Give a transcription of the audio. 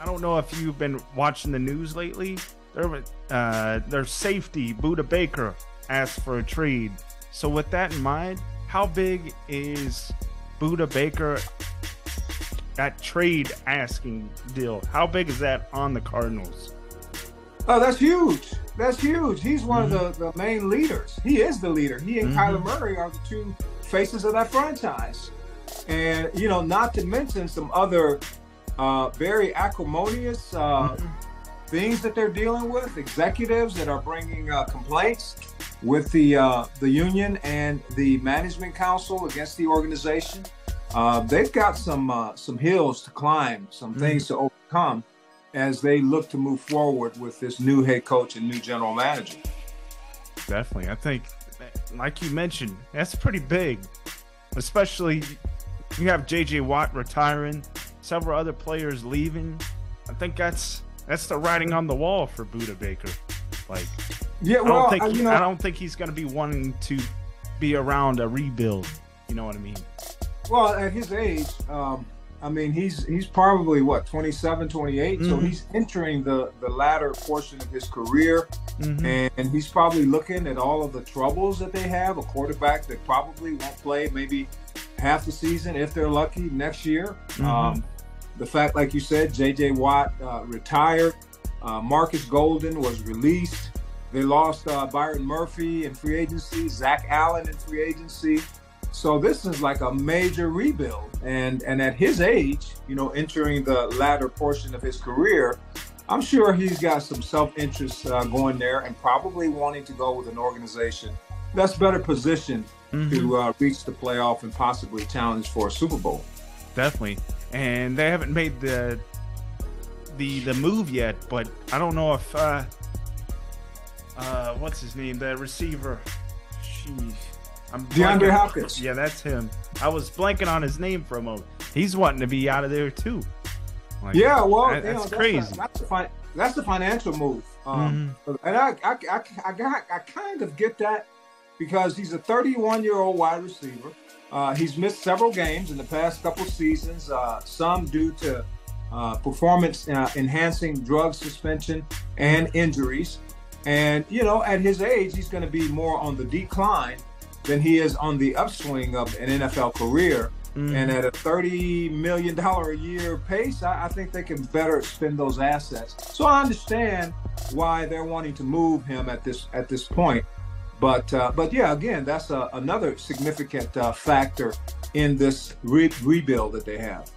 I don't know if you've been watching the news lately. Their safety, Budda Baker, asked for a trade. So with that in mind, how big is Budda Baker, that trade asking deal? How big is that on the Cardinals? Oh, that's huge. That's huge. He's one of the main leaders. He is the leader. He and Kyler Murray are the two faces of that franchise. And, you know, not to mention some other very acrimonious things that they're dealing with, executives that are bringing complaints with the union and the management council against the organization. They've got some hills to climb, some things to overcome as they look to move forward with this new head coach and new general manager. Definitely. I think, like you mentioned, that's pretty big, especially you have J.J. Watt retiring, several other players leaving. I think that's the writing on the wall for Budda Baker. Like, yeah, well, I don't think he's going to be wanting to be around a rebuild. You know what I mean? Well, at his age, I mean, he's probably, what, 27, 28? So he's entering the latter portion of his career. And he's probably looking at all of the troubles that they have. A quarterback that probably won't play maybe half the season, if they're lucky, next year. The fact, like you said, J.J. Watt retired. Marcus Golden was released. They lost Byron Murphy in free agency, Zach Allen in free agency. So this is like a major rebuild. And at his age, you know, entering the latter portion of his career, I'm sure he's got some self-interest going there and probably wanting to go with an organization that's better positioned to reach the playoff and possibly challenge for a Super Bowl. Definitely. And they haven't made the move yet, but I don't know if what's his name, the receiver, DeAndre Hopkins. Yeah, that's him. I was blanking on his name for a moment. He's wanting to be out of there too. Like, yeah, well, that's crazy. That's the financial move, and I kind of get that because he's a 31-year-old wide receiver. He's missed several games in the past couple seasons, some due to performance enhancing drug suspension and injuries. And, you know, at his age, he's going to be more on the decline than he is on the upswing of an NFL career. And at a $30 million a year pace, I think they can better spend those assets. So I understand why they're wanting to move him at this point. But yeah, again, that's another significant factor in this rebuild that they have.